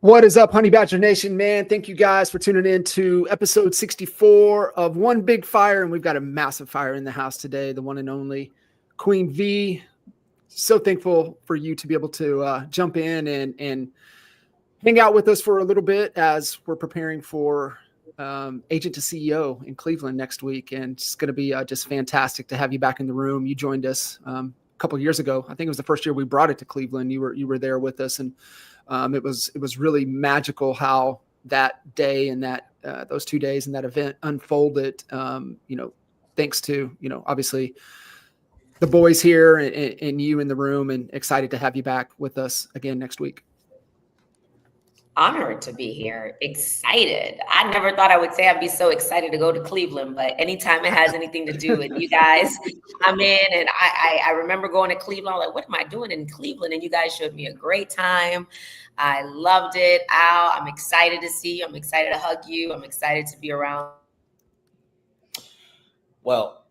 What is up, Honey Badger Nation, man? Thank you guys for tuning in to episode 64 of One Big Fire. And we've got a massive fire in the house today, the one and only Queen V. So thankful for you to be able to jump in and hang out with us for a little bit as we're preparing for Agent to CEO in Cleveland next week. And it's going to be just fantastic to have you back in the room. You joined us a couple of years ago. I think it was the first year we brought it to Cleveland. You were there with us, and it was really magical how that day and that those 2 days and that event unfolded. Thanks to obviously the boys here and you in the room, and excited to have you back with us again next week. Honored to be here. Excited. I never thought I would say I'd be so excited to go to Cleveland, but anytime it has anything to do with you guys, I'm in. And I remember going to Cleveland. I'm like, what am I doing in Cleveland? And you guys showed me a great time. I loved it. Al, I'm excited to see you. I'm excited to hug you. I'm excited to be around. Well,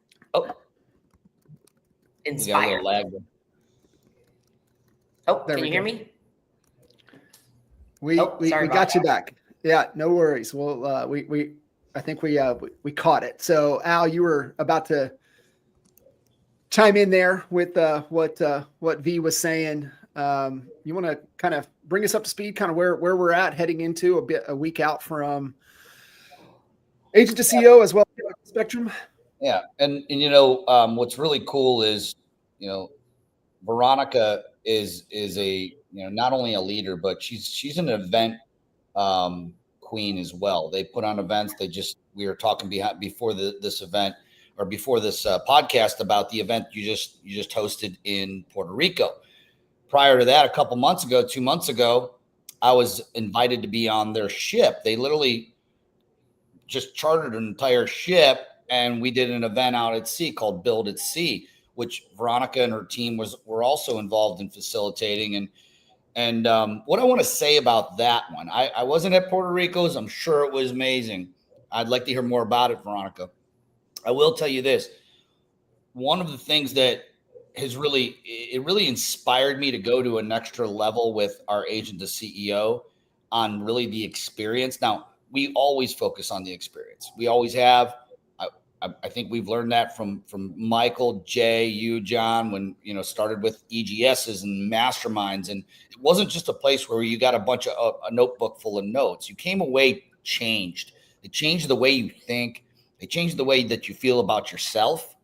inspired. Can you hear me? We got you back. Yeah, no worries. Well, I think we caught it. So Al, you were about to chime in there with what V was saying. You want to kind of bring us up to speed, kind of where we're at heading into a week out from Agent to CEO as well as Spectrum. Yeah, and what's really cool is Veronica is a not only a leader, but she's an event queen as well. They put on events. We were talking before this event or before this podcast about the event you just hosted in Puerto Rico. Prior to that, 2 months ago, I was invited to be on their ship. They literally just chartered an entire ship, and we did an event out at sea called Build at Sea, which Veronica and her team were also involved in facilitating. And what I want to say about that one, I wasn't at Puerto Rico's. I'm sure it was amazing. I'd like to hear more about it, Veronica. I will tell you this. One of the things that has really inspired me to go to an extra level with our Agent to CEO on really the experience. Now, we always focus on the experience. We always have. I think we've learned that from Michael, Jay, you, John, when started with EGSs and masterminds, and it wasn't just a place where you got a notebook full of notes. You came away changed. It changed the way you think. It changed the way that you feel about yourself.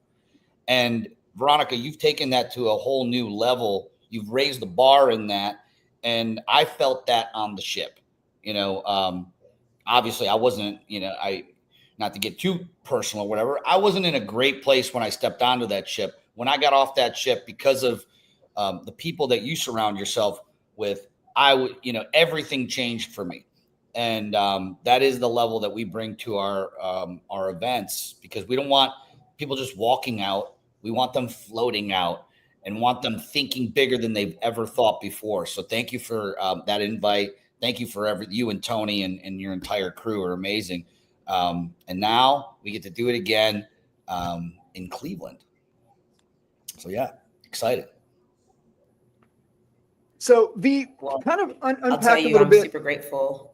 And Veronica, you've taken that to a whole new level. You've raised the bar in that, and I felt that on the ship. Obviously, I wasn't. Not to get too personal or whatever, I wasn't in a great place when I stepped onto that ship. When I got off that ship, because of the people that you surround yourself with, everything changed for me. And that is the level that we bring to our events, because we don't want people just walking out. We want them floating out and want them thinking bigger than they've ever thought before. So thank you for that invite. Thank you for you and Tony and your entire crew are amazing. And now we get to do it again in Cleveland. So yeah, excited. So V, kind of unpack a little bit. I'm super grateful.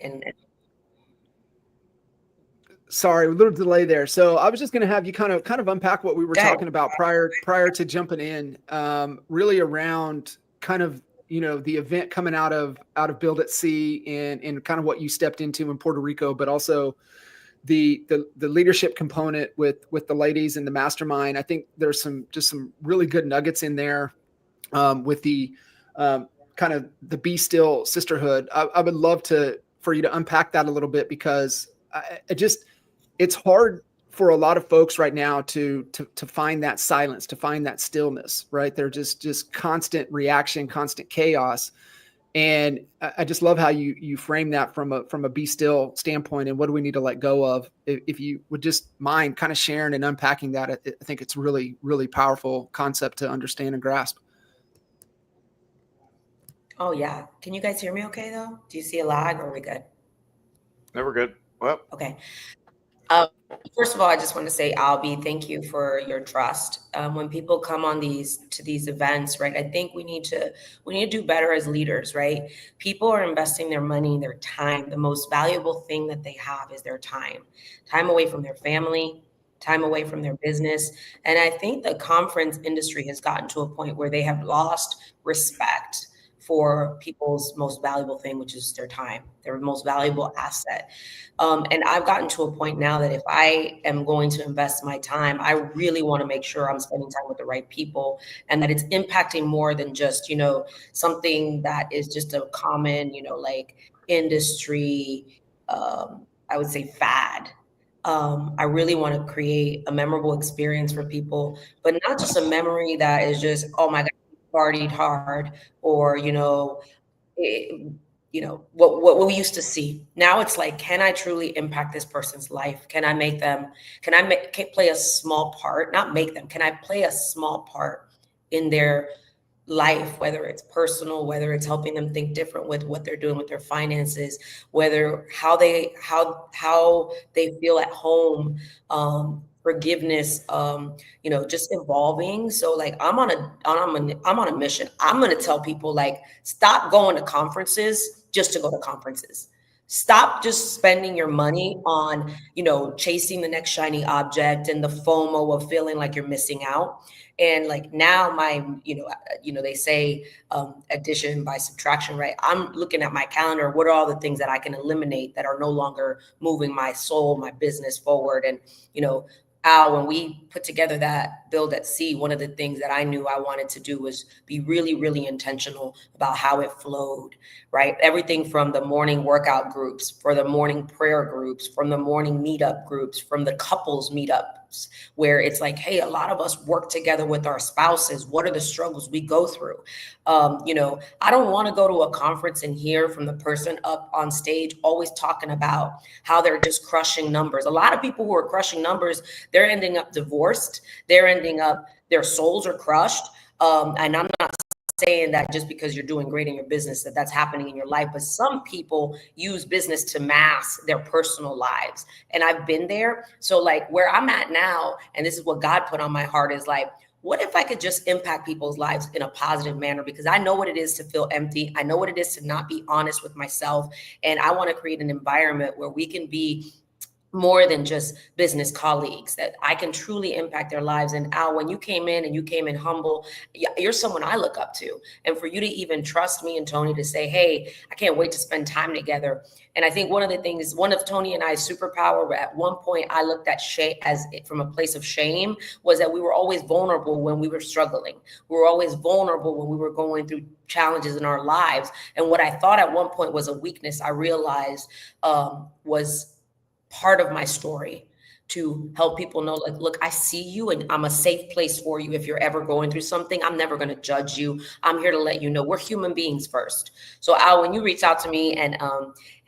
Sorry, a little delay there. So I was just going to have you kind of unpack what we were talking about prior to jumping in, really around kind of the event coming out of Build at Sea and kind of what you stepped into in Puerto Rico, but also the leadership component with the ladies and the mastermind. I think there's some really good nuggets in there with the kind of the Be Still sisterhood. I would love for you to unpack that a little bit, because it's hard for a lot of folks right now to find that silence, to find that stillness, right? They're just constant reaction, constant chaos. And I just love how you frame that from a Be Still standpoint, and what do we need to let go of? If you would just mind kind of sharing and unpacking that, I think it's really, really powerful concept to understand and grasp. Oh yeah. Can you guys hear me okay though? Do you see a lag, or are we good? No, we're good. Well, okay. First of all, I just want to say, Albie, thank you for your trust. When people come on these events, right? I think we need to do better as leaders, right? People are investing their money, their time. The most valuable thing that they have is their time away from their family, time away from their business. And I think the conference industry has gotten to a point where they have lost respect for people's most valuable thing, which is their time, their most valuable asset. And I've gotten to a point now that if I am going to invest my time, I really want to make sure I'm spending time with the right people and that it's impacting more than just, something that is just a common, like industry, I would say fad. I really want to create a memorable experience for people, but not just a memory that is just, oh my God, partied hard, or, it, what we used to see. Now it's like, can I truly impact this person's life? Can I make them, can play a small part, not make them, can I play a small part in their life, whether it's personal, whether it's helping them think different with what they're doing with their finances, whether how they feel at home, forgiveness, just evolving. So like I'm on a mission. I'm going to tell people, like, stop going to conferences just to go to conferences. Stop just spending your money on, chasing the next shiny object and the FOMO of feeling like you're missing out. And like now they say addition by subtraction, right? I'm looking at my calendar. What are all the things that I can eliminate that are no longer moving my soul, my business forward? And, Al, when we put together that Build at Sea, one of the things that I knew I wanted to do was be really, really intentional about how it flowed, right? Everything from the morning workout groups, for the morning prayer groups, from the morning meetup groups, from the couples meetups, where it's like, hey, a lot of us work together with our spouses. What are the struggles we go through? I don't want to go to a conference and hear from the person up on stage always talking about how they're just crushing numbers. A lot of people who are crushing numbers, they're ending up divorced. They're ending up, their souls are crushed. And I'm not saying that just because you're doing great in your business that's happening in your life, but some people use business to mask their personal lives. And I've been there. So like where I'm at now, and this is what God put on my heart, is like, what if I could just impact people's lives in a positive manner? Because I know what it is to feel empty. I know what it is to not be honest with myself. And I want to create an environment where we can be more than just business colleagues, that I can truly impact their lives. And Al, when you came in humble, you're someone I look up to. And for you to even trust me and Tony to say, hey, I can't wait to spend time together. And I think one of Tony and I's superpower, at one point I looked at shame as from a place of shame, was that we were always vulnerable when we were struggling. We were always vulnerable when we were going through challenges in our lives. And what I thought at one point was a weakness, I realized was part of my story, to help people know, like, look, I see you and I'm a safe place for you. If you're ever going through something, I'm never going to judge you. I'm here to let you know we're human beings first. So Al, when you reached out to me and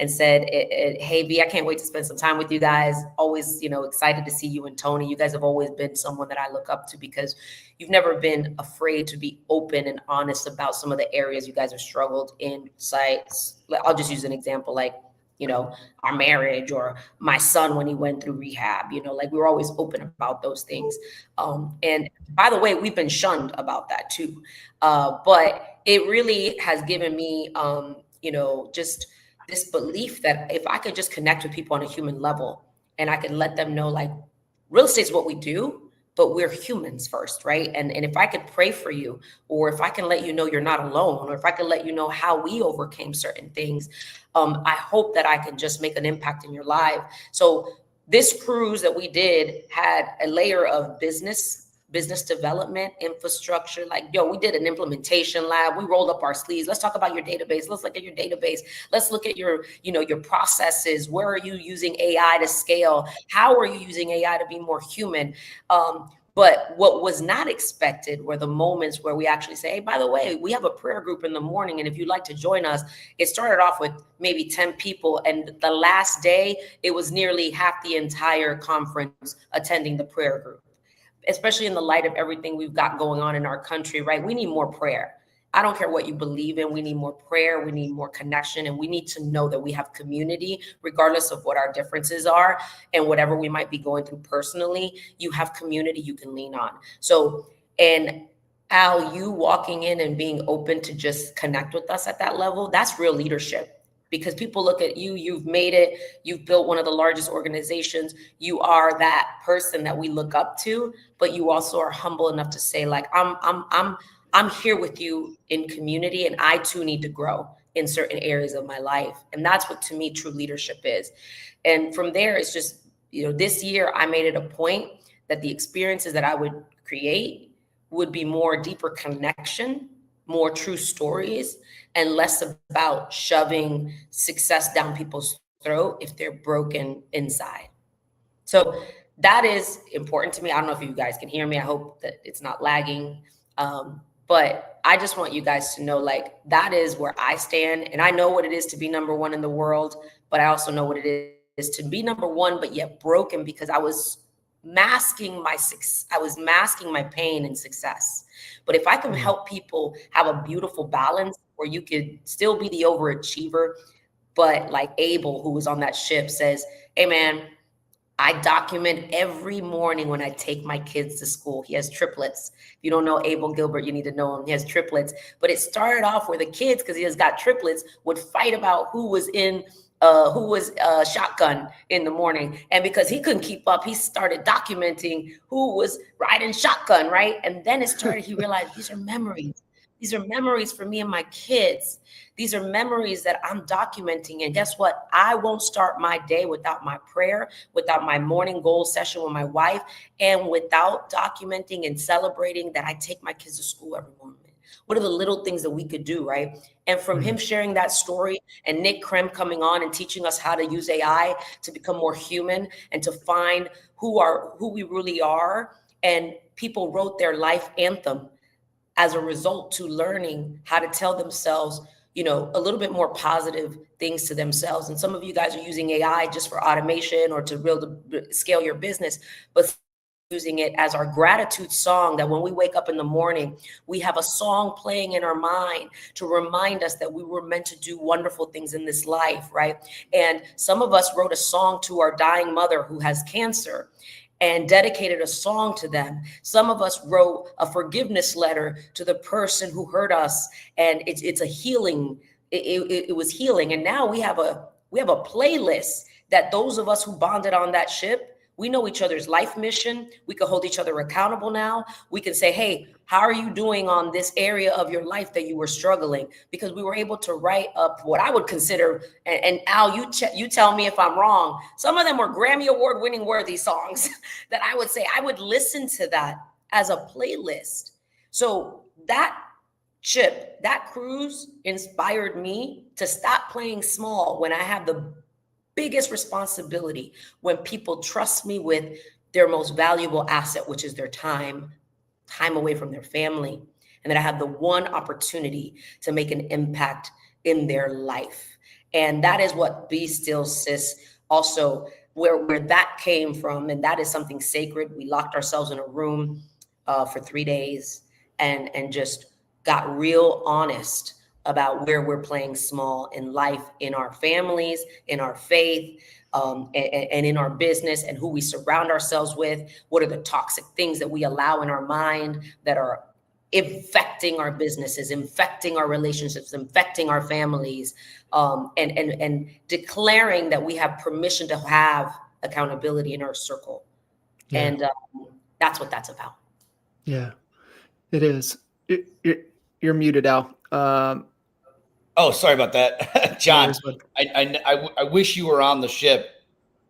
said, hey, V, I can't wait to spend some time with you guys. Always, excited to see you and Tony. You guys have always been someone that I look up to, because you've never been afraid to be open and honest about some of the areas you guys have struggled in. Sites. I'll just use an example, like, our marriage, or my son when he went through rehab, like we were always open about those things. And by the way, we've been shunned about that too. But it really has given me, just this belief that if I could just connect with people on a human level, and I could let them know, like, real estate is what we do, but we're humans first, right? And if I could pray for you, or if I can let you know you're not alone, or if I can let you know how we overcame certain things, I hope that I can just make an impact in your life. So this cruise that we did had a layer of business development, infrastructure. Like, we did an implementation lab. We rolled up our sleeves. Let's talk about your database. Let's look at your database. Let's look at your processes. Where are you using AI to scale? How are you using AI to be more human? But what was not expected were the moments where we actually say, hey, by the way, we have a prayer group in the morning, and if you'd like to join us. It started off with maybe 10 people. And the last day, it was nearly half the entire conference attending the prayer group, especially in the light of everything we've got going on in our country, right? We need more prayer. I don't care what you believe in. We need more prayer. We need more connection. And we need to know that we have community, regardless of what our differences are and whatever we might be going through personally. You have community you can lean on. So, and Al, you walking in and being open to just connect with us at that level, that's real leadership. Because people look at you, you've made it, you've built one of the largest organizations, you are that person that we look up to, but you also are humble enough to say, like, I'm here with you in community, and I too need to grow in certain areas of my life. And that's what, to me, true leadership is. And from there, it's just, this year I made it a point that the experiences that I would create would be more deeper connection, more true stories, and less about shoving success down people's throat if they're broken inside. So that is important to me. I don't know if you guys can hear me. I hope that it's not lagging. But I just want you guys to know, like, that is where I stand. And I know what it is to be number one in the world, but I also know what it is to be number one, but yet broken, because I was masking my success. I was masking my pain and success. But if I can help people have a beautiful balance where you could still be the overachiever, but like Abel, who was on that ship, says, hey man, I document every morning when I take my kids to school. He has triplets. If you don't know Abel Gilbert, you need to know him. He has triplets. But it started off where the kids, because he has got triplets, would fight about who was shotgun in the morning. And because he couldn't keep up, he started documenting who was riding shotgun, right? And then it started, he realized these are memories. These are memories for me and my kids. These are memories that I'm documenting. And guess what? I won't start my day without my prayer, without my morning goal session with my wife, and without documenting and celebrating that I take my kids to school every morning. What are the little things that we could do, right? And from him sharing that story, and Nick Krem coming on and teaching us how to use AI to become more human and to find who we really are. And people wrote their life anthem as a result to learning how to tell themselves, a little bit more positive things to themselves. And some of you guys are using AI just for automation or to really scale your business, but using it as our gratitude song, that when we wake up in the morning, we have a song playing in our mind to remind us that we were meant to do wonderful things in this life, right? And some of us wrote a song to our dying mother who has cancer and dedicated a song to them. Some of us wrote a forgiveness letter to the person who hurt us, and it's a healing. It was healing. And now we have a playlist that those of us who bonded on that ship, we know each other's life mission. We can hold each other accountable now. We can say, hey, how are you doing on this area of your life that you were struggling? Because we were able to write up what I would consider, and Al, you tell me if I'm wrong, some of them were Grammy Award winning worthy songs that I would say I would listen to that as a playlist. So that ship, that cruise inspired me to stop playing small when I have the biggest responsibility, when people trust me with their most valuable asset, which is their time away from their family, and that I have the one opportunity to make an impact in their life. And that is what Be Still, Sis, also where that came from. And that is something sacred. We locked ourselves in a room for 3 days and just got real honest about where we're playing small in life, in our families, in our faith, and in our business, and who we surround ourselves with. What are the toxic things that we allow in our mind that are infecting our businesses, infecting our relationships, infecting our families, and declaring that we have permission to have accountability in our circle. Yeah. And that's what that's about. Yeah, it is. You're muted, Al. Oh, sorry about that, John. I wish you were on the ship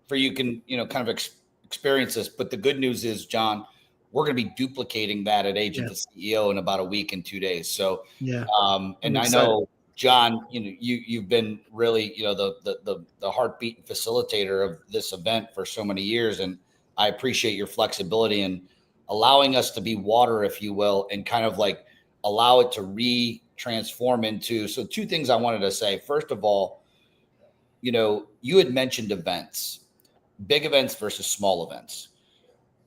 for you can kind of experience this. But the good news is, John, we're going to be duplicating that at Agent to CEO in about a week and 2 days. So and I know, John, you've been really the heartbeat and facilitator of this event for so many years, and I appreciate your flexibility and allowing us to be water, if you will, and kind of like allow it to transform into. So 2 things I wanted to say. First of all, you had mentioned events, big events versus small events.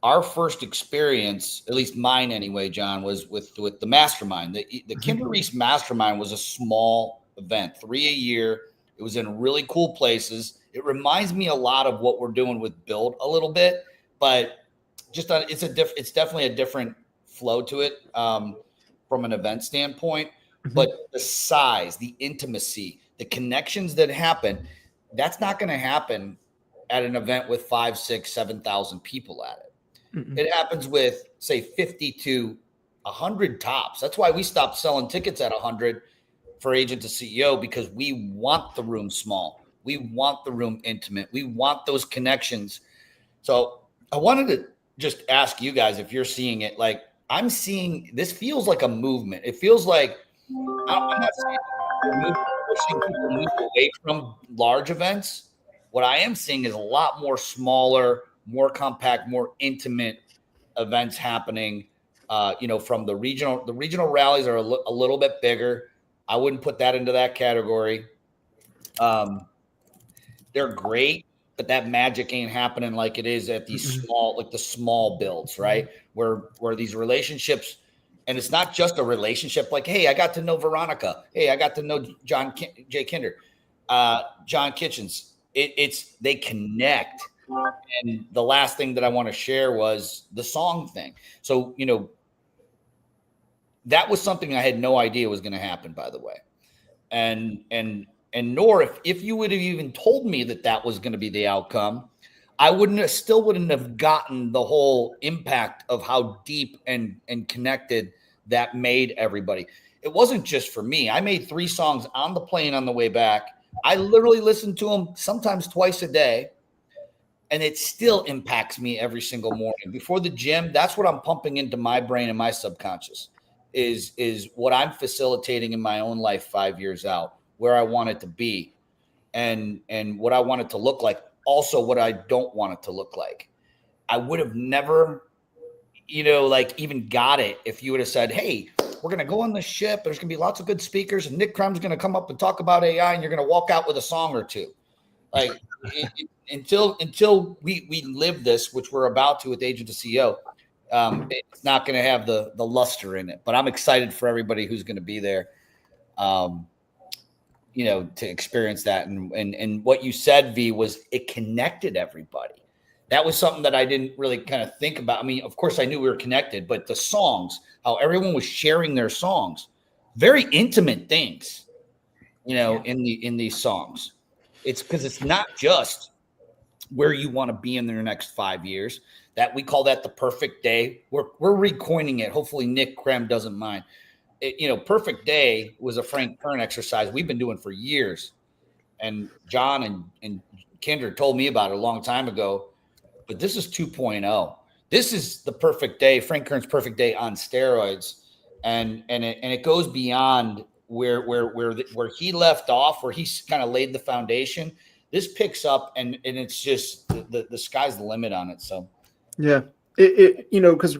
our first experience, at least mine anyway, John, was with the mastermind. The Kinder Reese mastermind was a small event, 3 a year. It was in really cool places. It reminds me a lot of what we're doing with Build a little bit, but just it's definitely a different flow to it from an event standpoint. But the size, the intimacy, the connections that happen, that's not going to happen at an event with 5, 6, 7,000 people at it. It happens with, say, 50 to 100 tops. That's why we stopped selling tickets at 100 for agent to CEO, because we want the room small. We want the room intimate. We want those connections. So I wanted to just ask you guys if you're seeing it. Like, I'm seeing, this feels like a movement. It feels like, I'm not saying pushing people move away from large events. What I am seeing is a lot more smaller, more compact, more intimate events happening. From the regional rallies are a little bit bigger. I wouldn't put that into that category. They're great, but that magic ain't happening like it is at these small, like the small builds, right? Where these relationships, and it's not just a relationship like, hey, I got to know Veronica. Hey, I got to know John J. Kinder, John Kitchens. It's they connect. And the last thing that I want to share was the song thing. So, that was something I had no idea was going to happen, by the way. And nor if you would have even told me that was going to be the outcome, I wouldn't have gotten the whole impact of how deep and connected that made everybody. It wasn't just for me. I made 3 songs on the plane on the way back. I literally listened to them sometimes twice a day. And it still impacts me every single morning. Before the gym, that's what I'm pumping into my brain and my subconscious is what I'm facilitating in my own life 5 years out, where I want it to be and what I want it to look like. Also, what I don't want it to look like. I would have never, even got it if you would have said, hey, we're going to go on the ship. There's going to be lots of good speakers and Nick Krem's going to come up and talk about AI and you're going to walk out with a song or two. Like, until we live this, which we're about to with Agent to CEO, it's not going to have the luster in it. But I'm excited for everybody who's going to be there, to experience that. And what you said, V, was it connected everybody. That was something that I didn't really kind of think about. I mean, of course, I knew we were connected, but the songs, how everyone was sharing their songs, very intimate things, in these songs. It's because it's not just where you want to be in the next 5 years. That we call that the perfect day. We're recoining it. Hopefully Nick Krem doesn't mind. Perfect day was a Frank Kern exercise we've been doing for years. And John and Kinder told me about it a long time ago. But this is 2.0. This is the perfect day, Frank Kern's perfect day on steroids. And it goes beyond where he left off, where he's kind of laid the foundation. This picks up and it's just the sky's the limit on it. So yeah, because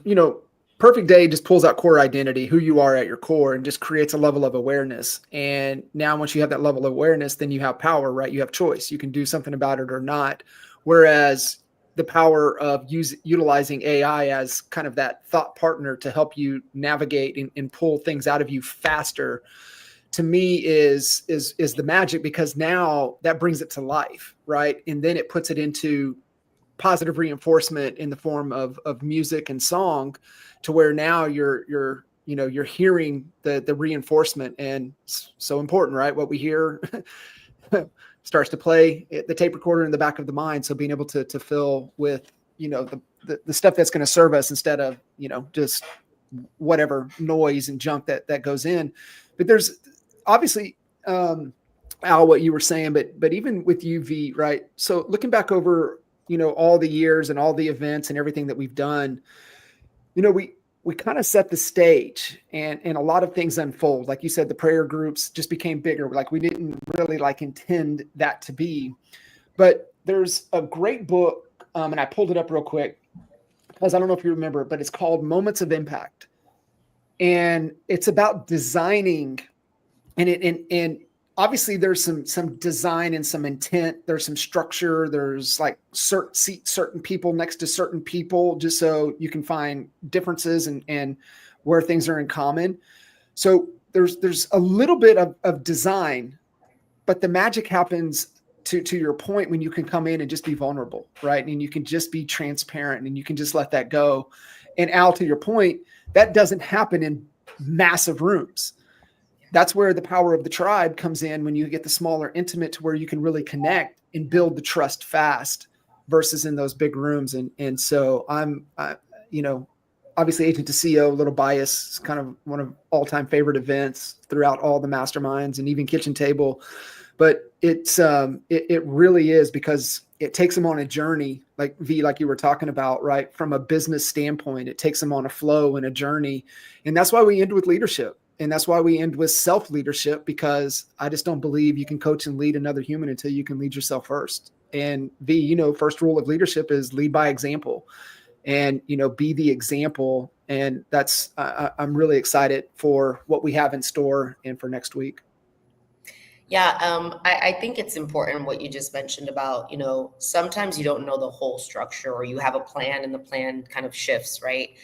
perfect day just pulls out core identity, who you are at your core, and just creates a level of awareness. And now once you have that level of awareness, then you have power, right? You have choice. You can do something about it or not. Whereas the power of utilizing AI as kind of that thought partner to help you navigate and pull things out of you faster, to me is the magic, because now that brings it to life, right? And then it puts it into positive reinforcement in the form of music and song, to where now you're hearing the reinforcement. And so important, right? What we hear starts to play the tape recorder in the back of the mind. So being able to fill with, the stuff that's going to serve us instead of, just whatever noise and junk that goes in. But there's obviously, Al, what you were saying, but even with UV, right? So looking back over, all the years and all the events and everything that we've done, we kind of set the stage and a lot of things unfold. Like you said, the prayer groups just became bigger. Like we didn't really intend that to be, but there's a great book. And I pulled it up real quick because I don't know if you remember, but it's called Moments of Impact. And it's about designing and obviously there's some design and some intent. There's some structure. There's like certain people next to certain people, just so you can find differences and where things are in common. So there's a little bit of design, but the magic happens to your point when you can come in and just be vulnerable, right? And you can just be transparent and you can just let that go. And Al, to your point, that doesn't happen in massive rooms. That's where the power of the tribe comes in, when you get the smaller intimate to where you can really connect and build the trust fast versus in those big rooms. And so I'm, obviously Agent to CEO, a little bias, is kind of one of all-time favorite events throughout all the masterminds and even Kitchen Table. But it really is, because it takes them on a journey, like you were talking about, right? From a business standpoint, it takes them on a flow and a journey. And that's why we end with leadership. And that's why we end with self-leadership, because I just don't believe you can coach and lead another human until you can lead yourself first. And first rule of leadership is lead by example, and, be the example. And that's, I'm really excited for what we have in store and for next week. Yeah, I think it's important what you just mentioned about, sometimes you don't know the whole structure, or you have a plan and the plan kind of shifts, right?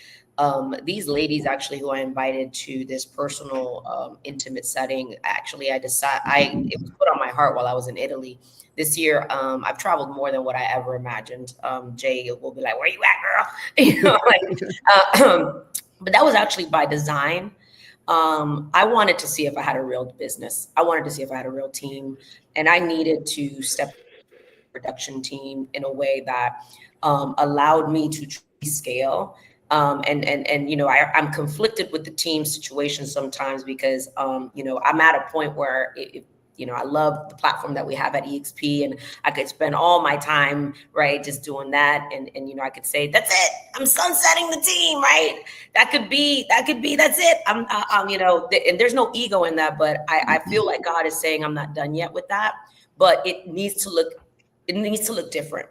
These ladies actually who I invited to this personal, intimate setting, actually, it was put on my heart while I was in Italy. This year, I've traveled more than what I ever imagined. Jay will be like, "Where you at, girl?" But that was actually by design. I wanted to see if I had a real business. I wanted to see if I had a real team, and I needed to step the production team in a way that allowed me to scale. I'm conflicted with the team situation sometimes, because I'm at a point where I love the platform that we have at EXP, and I could spend all my time, right, just doing that. And I could say, that's it, I'm sunsetting the team, right? That could be, that's it. And there's no ego in that, but I feel like God is saying I'm not done yet with that, but it needs to look different.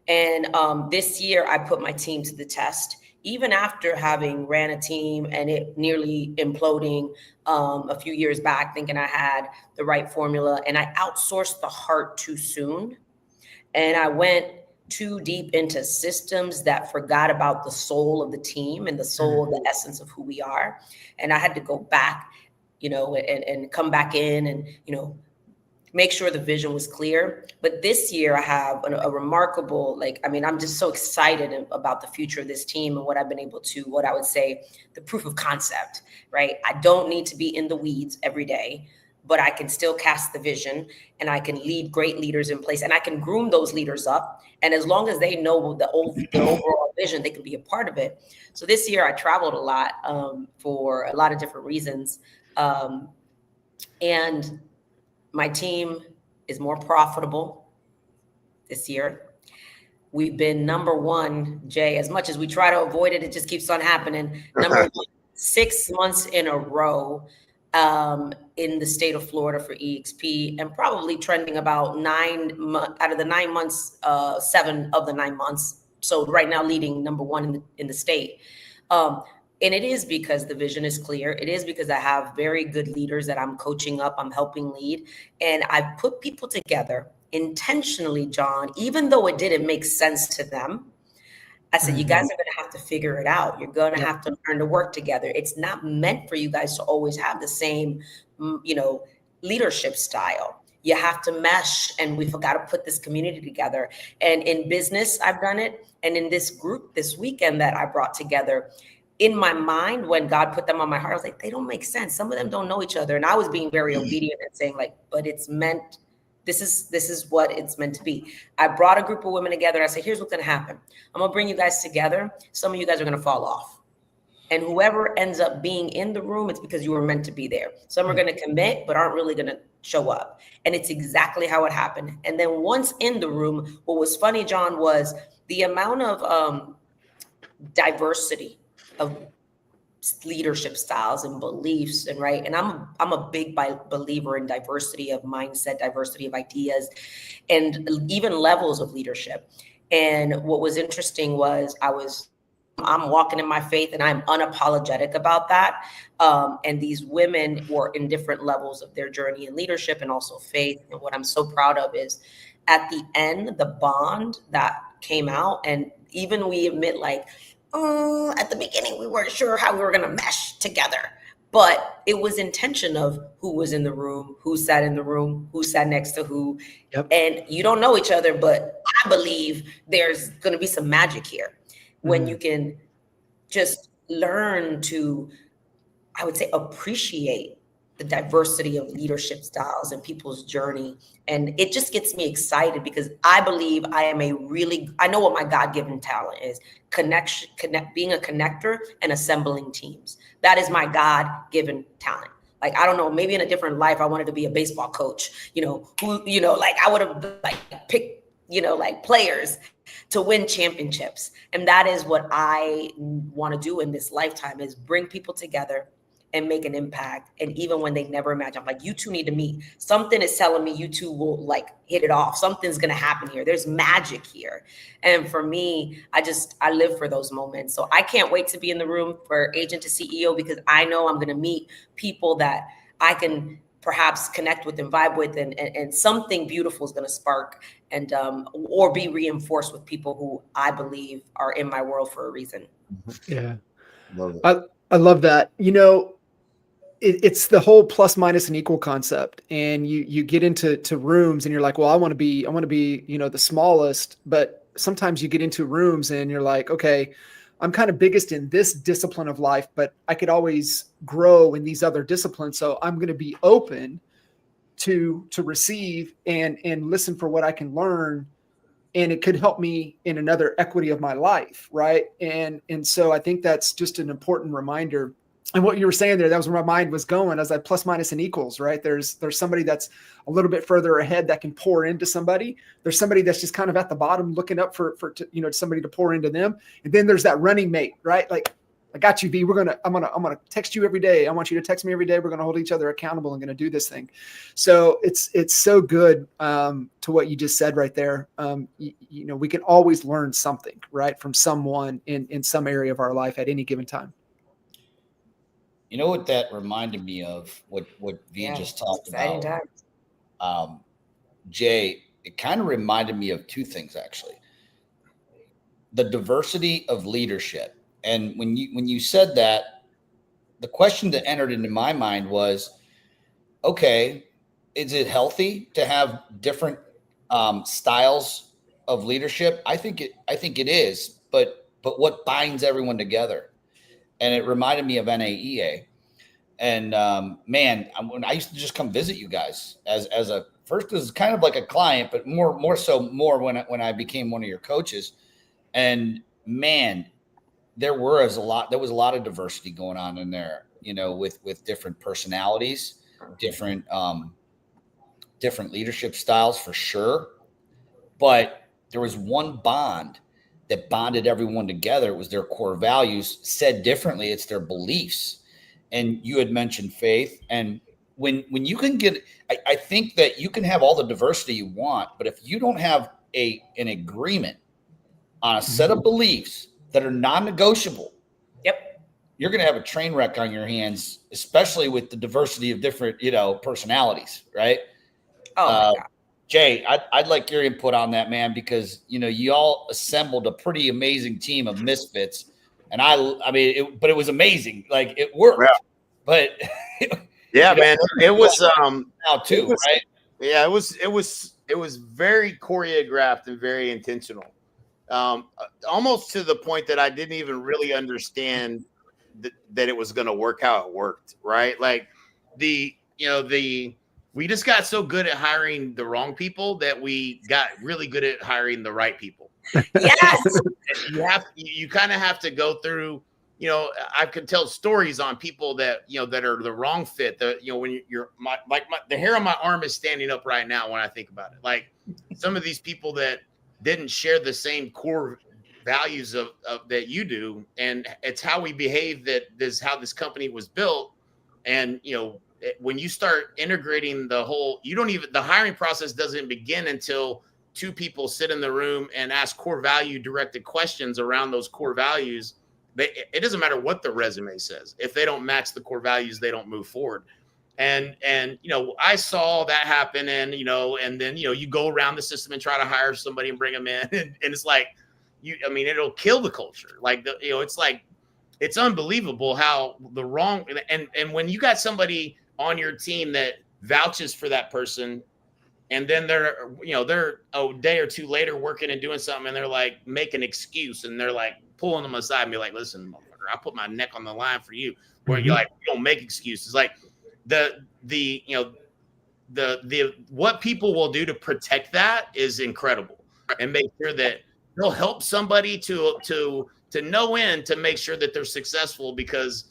And this year I put my team to the test. Even after having ran a team and it nearly imploding a few years back, thinking I had the right formula, and I outsourced the heart too soon. And I went too deep into systems that forgot about the soul of the team and the soul, the essence of who we are. And I had to go back, and come back in and, make sure the vision was clear. But this year I have a remarkable, I'm just so excited about the future of this team and what I've been able to, what I would say, the proof of concept, right? I don't need to be in the weeds every day, but I can still cast the vision, and I can lead great leaders in place, and I can groom those leaders up. And as long as they know the overall vision, they can be a part of it. So this year I traveled a lot for a lot of different reasons. And my team is more profitable this year. We've been number one, Jay, as much as we try to avoid it, it just keeps on happening. Number one, 6 months in a row in the state of Florida for EXP, and probably trending about 9 out of the 9 months, 7 of the 9 months. So right now leading number one in the state. And it is because the vision is clear. It is because I have very good leaders that I'm coaching up, I'm helping lead. And I've put people together intentionally, John, even though it didn't make sense to them. I said, you guys are going to have to figure it out. You're going to have to learn to work together. It's not meant for you guys to always have the same, leadership style. You have to mesh, and we've got to put this community together. And in business, I've done it. And in this group this weekend that I brought together, in my mind, when God put them on my heart, I was like, they don't make sense. Some of them don't know each other. And I was being very obedient and saying, but it's meant, this is what it's meant to be. I brought a group of women together. I said, here's what's going to happen. I'm going to bring you guys together. Some of you guys are going to fall off. And whoever ends up being in the room, it's because you were meant to be there. Some are going to commit, but aren't really going to show up. And it's exactly how it happened. And then once in the room, what was funny, John, was the amount of diversity of leadership styles and beliefs, and right. And I'm a big believer in diversity of mindset, diversity of ideas, and even levels of leadership. And what was interesting was I was I'm walking in my faith and I'm unapologetic about that. And these women were in different levels of their journey in leadership and also faith. And what I'm so proud of is at the end, the bond that came out, and even we admit like, at the beginning, we weren't sure how we were going to mesh together. But it was intention of who was in the room, who sat in the room, who sat next to who. Yep. And you don't know each other, but I believe there's going to be some magic here when you can just learn to, I would say, appreciate the diversity of leadership styles and people's journey. And it just gets me excited because I believe I know what my God-given talent is: being a connector and assembling teams. That is my God-given talent. Like, I don't know, maybe in a different life, I wanted to be a baseball coach, like I would have like picked, like players to win championships. And that is what I want to do in this lifetime, is bring people together and make an impact. And even when they never imagine, I'm like, you two need to meet. Something is telling me you two will like hit it off. Something's going to happen here. There's magic here. And for me, I live for those moments. So I can't wait to be in the room for Agent to CEO, because I know I'm going to meet people that I can perhaps connect with and vibe with, and something beautiful is going to spark and or be reinforced with people who I believe are in my world for a reason. Yeah. Love it. I love that. It's the whole plus, minus, and equal concept. And you get into rooms and you're like, well, I want to be, the smallest, but sometimes you get into rooms and you're like, okay, I'm kind of biggest in this discipline of life, but I could always grow in these other disciplines. So I'm going to be open to receive and listen for what I can learn. And it could help me in another equity of my life. Right. And so I think that's just an important reminder. And what you were saying there, that was where my mind was going. I was like, plus, minus, and equals, right? There's somebody that's a little bit further ahead that can pour into somebody. There's somebody that's just kind of at the bottom looking up for somebody to pour into them. And then there's that running mate, right? Like, I got you, V. I'm gonna text you every day. I want you to text me every day. We're gonna hold each other accountable and gonna do this thing. So it's so good to what you just said right there. We can always learn something, right, from someone in some area of our life at any given time. You know what that reminded me of? What V just talked about, Jay. It kind of reminded me of two things, actually. The diversity of leadership, and when you said that, the question that entered into my mind was, okay, is it healthy to have different styles of leadership? I think it is, but what binds everyone together? And it reminded me of NAEA. And man, when I used to just come visit you guys as kind of like a client, but more when I became one of your coaches. And man, there was a lot of diversity going on in there, with different personalities, different leadership styles for sure. But there was one bond that bonded everyone together. It was their core values. Said differently, it's their beliefs. And you had mentioned faith. And when you can I think that you can have all the diversity you want, but if you don't have an agreement on a set of beliefs that are non-negotiable, you're going to have a train wreck on your hands, especially with the diversity of different, personalities, right? Oh, my God. Jay, I'd like your input on that, man, because, you all assembled a pretty amazing team of misfits. And but it was amazing. Like, it worked, but yeah, man, it was, now too, right? Yeah, it was very choreographed and very intentional. Almost to the point that I didn't even really understand that it was going to work how it worked. Right. Like we just got so good at hiring the wrong people that we got really good at hiring the right people. Yes. You kind of have to go through, I could tell stories on people that, that are the wrong fit. When the hair on my arm is standing up right now when I think about it. Like some of these people that didn't share the same core values of that you do, and it's how we behave, how this company was built. And when you start integrating the hiring process doesn't begin until two people sit in the room and ask core value directed questions around those core values it doesn't matter what the resume says. If they don't match the core values, they don't move forward. And I saw that happen, and then you go around the system and try to hire somebody and bring them in, and it's like it'll kill the culture. Like it's like, it's unbelievable how the wrong, and when you got somebody on your team that vouches for that person, and then they're a day or two later working and doing something, and they're like make an excuse, and they're like pulling them aside and be like, listen, motherfucker, I put my neck on the line for you. Where you're like, you don't make excuses. Like the what people will do to protect that is incredible, and make sure that they'll help somebody to no end to make sure that they're successful, because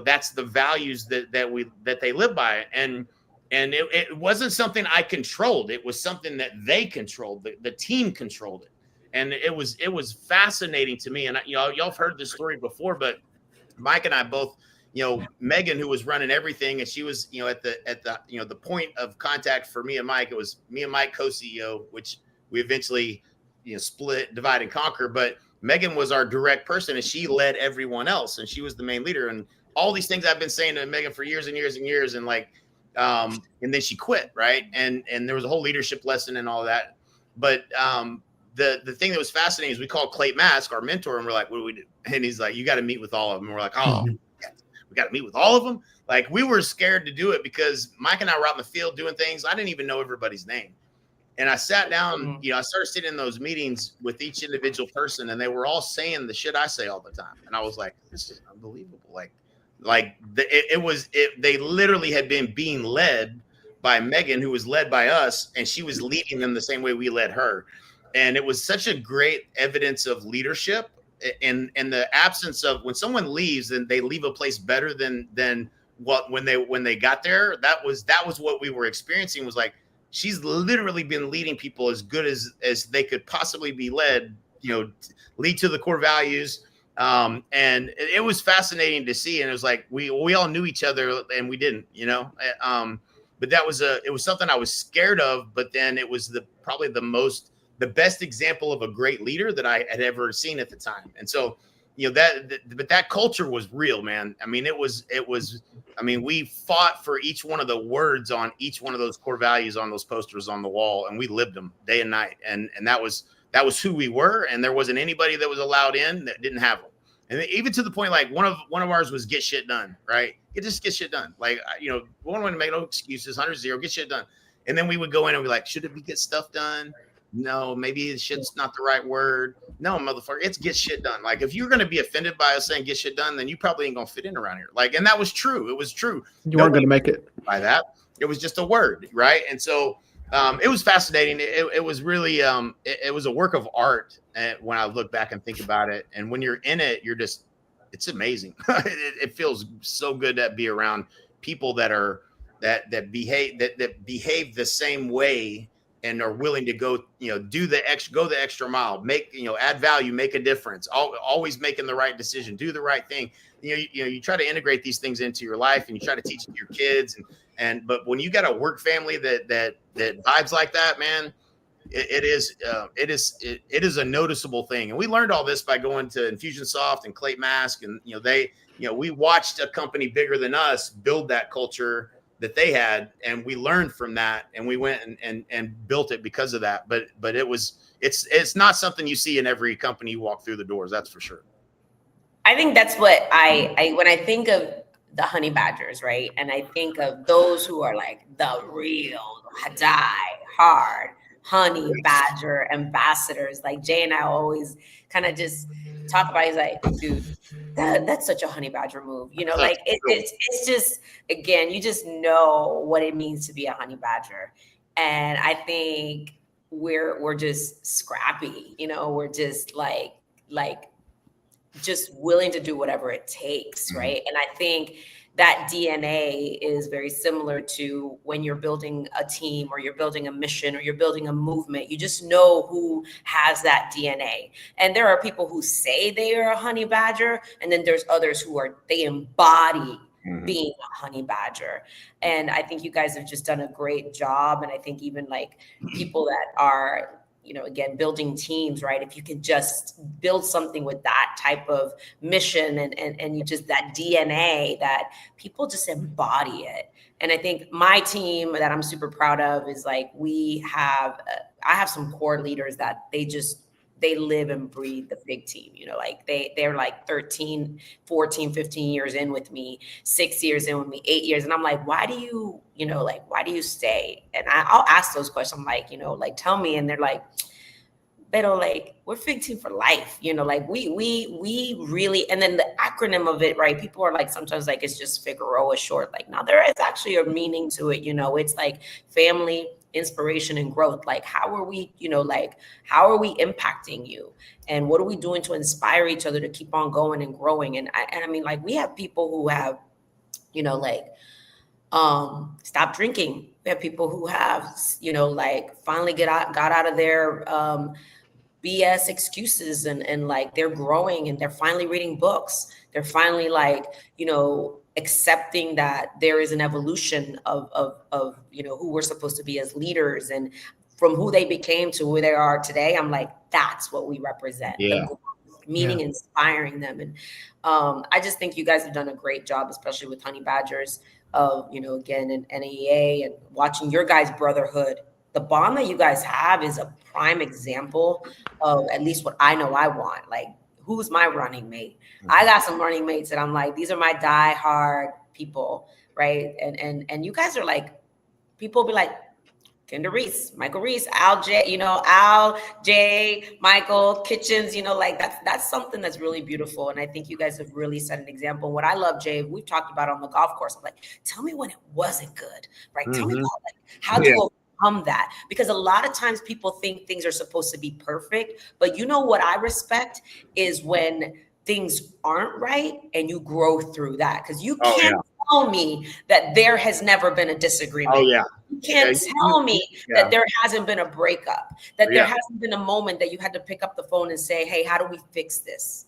that's the values that they live by. And it wasn't something I controlled. It was something that they controlled. The team controlled it. And it was fascinating to me. And y'all have heard this story before, but Mike and I both, Megan, who was running everything, and she was, at the point of contact for me and Mike, it was me and Mike co-CEO, which we eventually, split, divide and conquer. But Megan was our direct person, and she led everyone else, and she was the main leader. And all these things I've been saying to Megan for years and years and years, and and then she quit, right? And there was a whole leadership lesson and all that. But the thing that was fascinating is we called Clay Mask, our mentor, and we're like, what do we do? And he's like, you got to meet with all of them. And we're like, oh, we got to meet with all of them. Like, we were scared to do it because Mike and I were out in the field doing things. I didn't even know everybody's name. And I sat down, I started sitting in those meetings with each individual person, and they were all saying the shit I say all the time. And I was like, this is unbelievable. They literally had been being led by Megan, who was led by us, and she was leading them the same way we led her. And it was such a great evidence of leadership, and the absence of, when someone leaves and they leave a place better than what when they got there. That was what we were experiencing. Was like, she's literally been leading people as good as they could possibly be led, lead to the core values. And it was fascinating to see. And it was like, we all knew each other, and we didn't, but it was something I was scared of, but then it was probably the best example of a great leader that I had ever seen at the time. And so, but that culture was real, man. I mean, we fought for each one of the words on each one of those core values on those posters on the wall, and we lived them day and night. And that was who we were. And there wasn't anybody that was allowed in that didn't have them. And even to the point, like one of ours was get shit done, right? Just get shit done. Like, we don't want to make no excuses, 100-0, get shit done. And then we would go in and be like, should it be get stuff done? No, maybe shit's not the right word. No, motherfucker, it's get shit done. Like, if you're going to be offended by us saying get shit done, then you probably ain't going to fit in around here. Like, and that was true. It was true. You weren't going to make it by that. It was just a word, right? And so it was fascinating. It was really, it was a work of art when I look back and think about it. And when you're in it, it's amazing. It feels so good to be around people that behave the same way, and are willing to go, go the extra mile, make, add value, make a difference, always making the right decision, do the right thing. You try to integrate these things into your life, and you try to teach it to your kids. But when you got a work family that vibes like that, man, it is a noticeable thing. And we learned all this by going to Infusionsoft and Clay Mask, and we watched a company bigger than us build that culture that they had, and we learned from that, and we went and built it because of that. But it's not something you see in every company you walk through the doors, that's for sure. I think that's what I when I think of the honey badgers, right? And I think of those who are like the real die hard honey badger ambassadors. Like Jay and I always kind of just talk about, he's like, dude, that's such a honey badger move. Like it's just, again, you just know what it means to be a honey badger. And I think we're just scrappy, we're just like just willing to do whatever it takes, right? And I think that DNA is very similar to when you're building a team, or you're building a mission, or you're building a movement. You just know who has that DNA. And there are people who say they are a honey badger, and then there's others who they embody being a honey badger. And I think you guys have just done a great job. And I think even like people that are again, building teams, right? If you can just build something with that type of mission and you just that DNA that people just embody it. And I think my team that I'm super proud of is like, I have some core leaders that they live and breathe the big team, like they're like 13, 14, 15 years in with me, 6 years in with me, 8 years. And I'm like, why do you stay? And I'll ask those questions. I'm like, like, tell me. And they're like, pero like, we're Fig Team for life, like we really, and then the acronym of it, right? People are like, sometimes like, it's just Figueroa short. Like, no, there is actually a meaning to it. It's like family, inspiration, and growth. Like, how are we impacting you? And what are we doing to inspire each other to keep on going and growing? And I mean, like, we have people who have, stop drinking. We have people who have, like, finally got out of their, BS excuses and like they're growing and they're finally reading books. They're finally like, accepting that there is an evolution of who we're supposed to be as leaders, and from who they became to who they are today. I'm like, that's what we represent. Yeah. Meeting, inspiring them. And I just think you guys have done a great job, especially with Honey Badgers of, again, in NAEA, and watching your guys' brotherhood. The bond that you guys have is a prime example of at least what I know I want. Like, who's my running mate? I got some running mates that I'm like, these are my diehard people, right? And you guys are like, people be like, Kendra Reese, Michael Reese, Al J, Michael Kitchens, like that's something that's really beautiful. And I think you guys have really set an example. What I love, Jay, we've talked about on the golf course. I'm like, tell me when it wasn't good, right? Tell me about, like, how do you that, because a lot of times people think things are supposed to be perfect, but what I respect is when things aren't right and you grow through that, because you can't tell me that there has never been a disagreement. You can't tell me that there hasn't been a breakup, that there hasn't been a moment that you had to pick up the phone and say, hey, how do we fix this?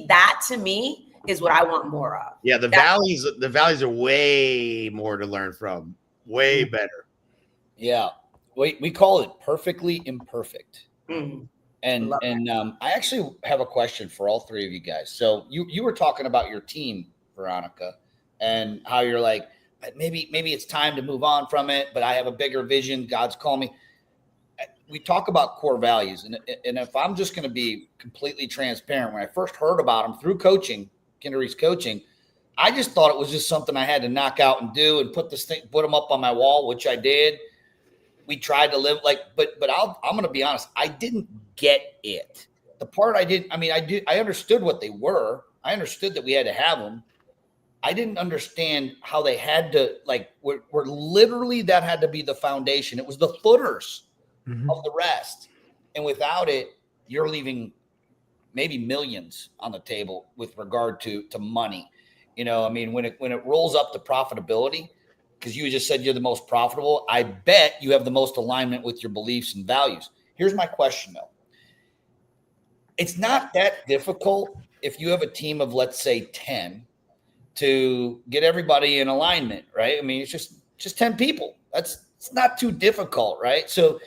That to me is what I want more of. The valleys are way more to learn from, way better. Yeah, we call it perfectly imperfect. Mm. And I actually have a question for all three of you guys. So you were talking about your team, Veronica, and how you're like, maybe it's time to move on from it, but I have a bigger vision. God's calling me. We talk about core values, and if I'm just going to be completely transparent, when I first heard about them through coaching, Kindery's coaching, I just thought it was just something I had to knock out and do and put them up on my wall, which I did. We tried to live like, but I'm going to be honest. I didn't get it. The part I understood what they were. I understood that we had to have them. I didn't understand how they had to, like, we're literally, that had to be the foundation. It was the footers of the rest. And without it, you're leaving maybe millions on the table with regard to money. When it rolls up to profitability, because you just said you're the most profitable, I bet you have the most alignment with your beliefs and values. Here's my question, though. It's not that difficult if you have a team of, let's say, 10 to get everybody in alignment, right? I mean, it's just 10 people. It's not too difficult, right? So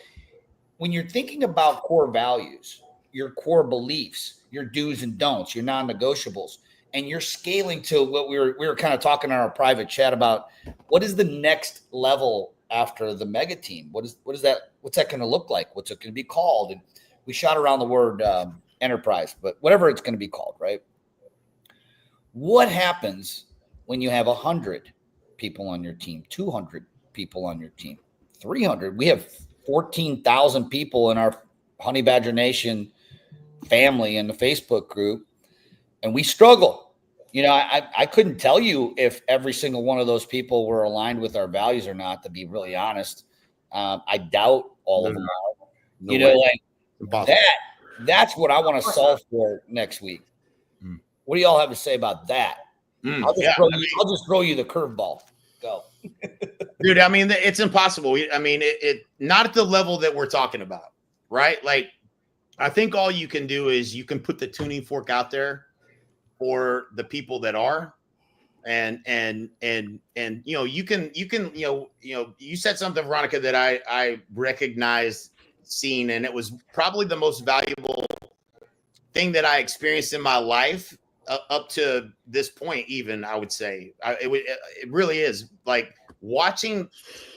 when you're thinking about core values, your core beliefs, your do's and don'ts, your non-negotiables, and you're scaling to what we were kind of talking in our private chat about, what is the next level after the mega team? What's that going to look like? What's it going to be called? And we shot around the word enterprise, but whatever it's going to be called, right? What happens when you have 100 people on your team, 200 people on your team, 300? We have 14,000 people in our Honey Badger Nation family in the Facebook group, and we struggle. I couldn't tell you if every single one of those people were aligned with our values or not, to be really honest. I doubt all of them are. That's what I want to solve for next week. What do y'all have to say about that? I'll just throw you the curveball. Go. Dude, I mean, it's impossible. I mean, it not at the level that we're talking about, right? Like, I think all you can do is you can put the tuning fork out there for the people that are, and you can you said something, Veronica, that I recognize seen, and it was probably the most valuable thing that I experienced in my life up to this point. Even I would say it really is like watching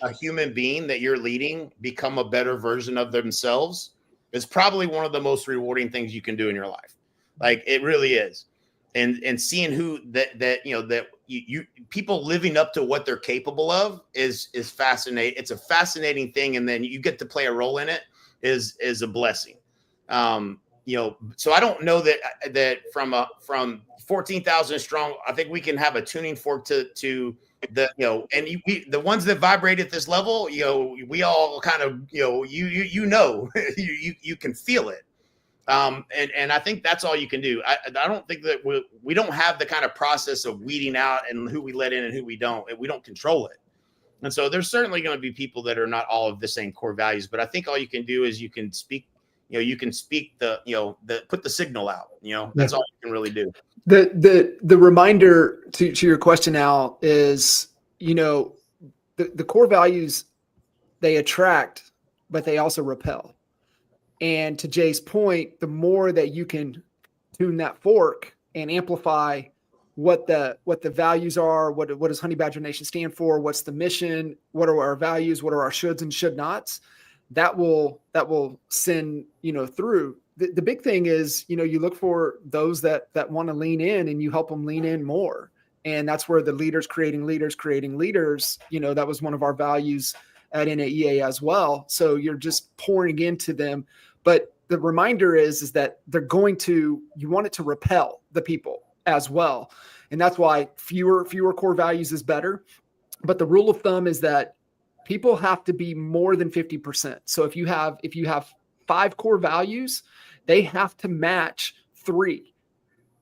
a human being that you're leading become a better version of themselves is probably one of the most rewarding things you can do in your life. Like it really is. And seeing who that you people living up to what they're capable of is fascinating. It's a fascinating thing. And then you get to play a role in it is a blessing. So I don't know that from 14,000 strong, I think we can have a tuning fork to the, and the ones that vibrate at this level, we all kind of, you can feel it. And I think that's all you can do. I don't think that we don't have the kind of process of weeding out and who we let in and who we don't, and we don't control it. And so there's certainly going to be people that are not all of the same core values, but I think all you can do is you can speak put the signal out, that's all you can really do. The reminder to your question, Al, is, the core values, they attract, but they also repel. And to Jay's point, the more that you can tune that fork and amplify what the values are, what does Honey Badger Nation stand for, what's the mission, what are our values, what are our shoulds and should nots, that will send through. The big thing is, you look for those that want to lean in, and you help them lean in more. And that's where the leaders creating leaders, that was one of our values at NAEA as well. So you're just pouring into them. But the reminder is that you want it to repel the people as well. And that's why fewer core values is better. But the rule of thumb is that people have to be more than 50%. So if you have 5 core values, they have to match 3.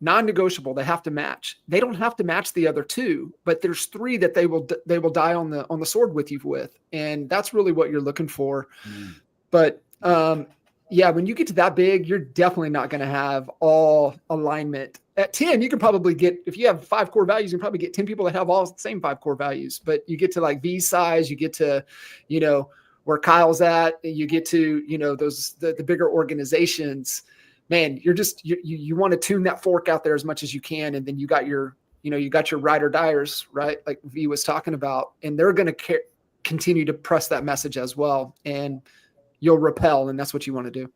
Non-negotiable, they have to match. They don't have to match the other 2, but there's 3 that they will die on the sword with you with. And that's really what you're looking for. But when you get to that big, you're definitely not going to have all alignment. At 10, you can probably get, if you have 5 core values, you can probably get 10 people that have all the same 5 core values. But you get to like V size, you get to, where Kyle's at, you get to, the bigger organizations, man, you want to tune that fork out there as much as you can. And then you got your ride or diers, right? Like V was talking about, and they're going to continue to press that message as well. And you'll repel, and that's what you want to do.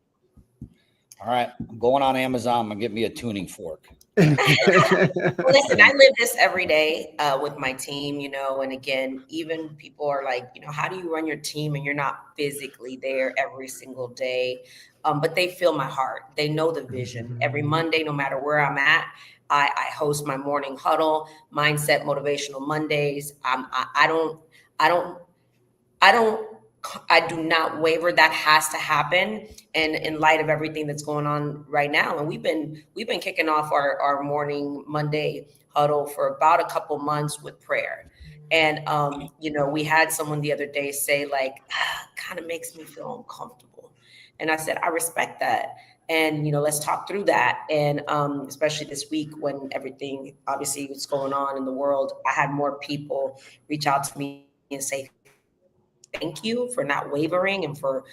All right, I'm going on Amazon and get me a tuning fork. Well, listen, I live this every day with my team, and again, even people are like, how do you run your team and you're not physically there every single day? But they feel my heart. They know the vision. Every Monday, no matter where I'm at, I host my morning huddle, mindset, motivational Mondays. I do not waver. That has to happen. And in light of everything that's going on right now, and we've been kicking off our morning Monday huddle for about a couple months with prayer. And, we had someone the other day say like, kind of makes me feel uncomfortable. And I said, I respect that. And, let's talk through that. And especially this week when everything obviously was going on in the world, I had more people reach out to me and say, thank you for not wavering and for,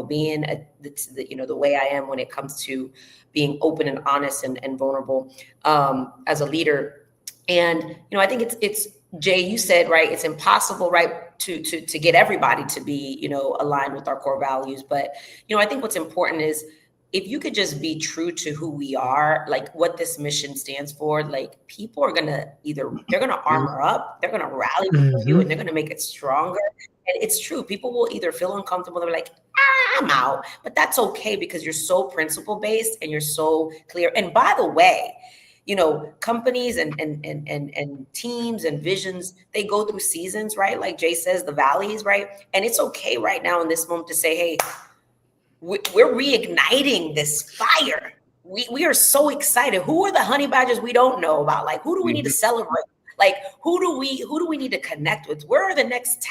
being the way I am when it comes to being open and honest and vulnerable as a leader. And, I think it's Jay, you said, right, it's impossible, right, to get everybody to be, aligned with our core values. But, I think what's important is if you could just be true to who we are, like what this mission stands for, like people are they're going to armor up, they're going to rally for you, and they're going to make it stronger. And it's true. People will either feel uncomfortable. They're like, I'm out, but that's okay because you're so principle based and you're so clear. And by the way, companies and teams and visions, they go through seasons, right? Like Jay says, the valleys, right? And it's okay right now in this moment to say, hey, we're reigniting this fire. We are so excited. Who are the honey badgers we don't know about? Like, who do we need to celebrate? Like, who do we need to connect with? Where's the next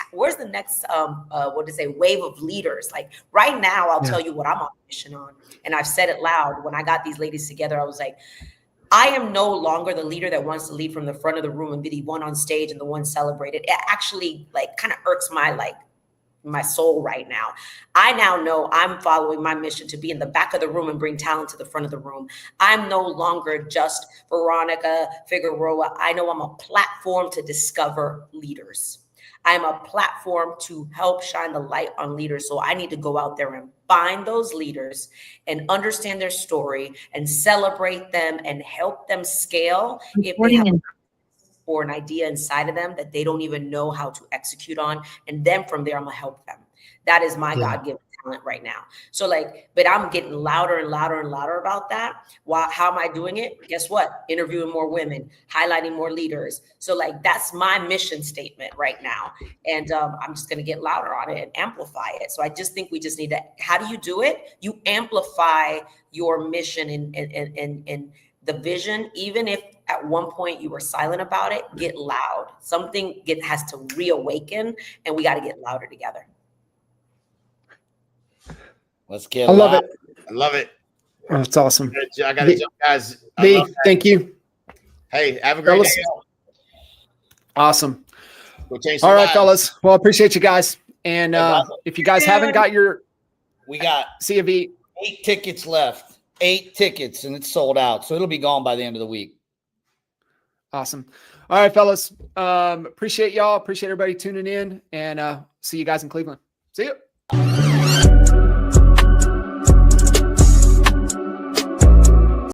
wave of leaders? Like right now, I'll tell you what I'm on a mission on. And I've said it loud. When I got these ladies together, I was like, I am no longer the leader that wants to lead from the front of the room and be the one on stage and the one celebrated. It actually like kind of irks my my soul right now. I now know I'm following my mission to be in the back of the room and bring talent to the front of the room. I'm no longer just Veronica Figueroa. I know I'm a platform to discover leaders. I'm a platform to help shine the light on leaders. So I need to go out there and find those leaders and understand their story and celebrate them and help them scale if they have or an idea inside of them that they don't even know how to execute on. And then from there, I'm gonna help them. That is my God-given talent right now. So like, but I'm getting louder and louder and louder about that. How am I doing it? Guess what? Interviewing more women, highlighting more leaders. So like, that's my mission statement right now. And I'm just gonna get louder on it and amplify it. So I just think we just need to, how do you do it? You amplify your mission and the vision, even if at one point you were silent about it, get loud. Something has to reawaken, and we got to get louder together. Let's get I love loud. it. I love it. Oh, that's awesome. I got to jump, guys. Thank you. Hey, have a great day. Awesome. Go change All right, lives. fellas. Well, I appreciate you guys. And if you guys haven't got your, we got CFV 8 tickets left. 8 tickets, and it's sold out. So it'll be gone by the end of the week. Awesome. All right, fellas. Appreciate y'all. Appreciate everybody tuning in, and see you guys in Cleveland. See you.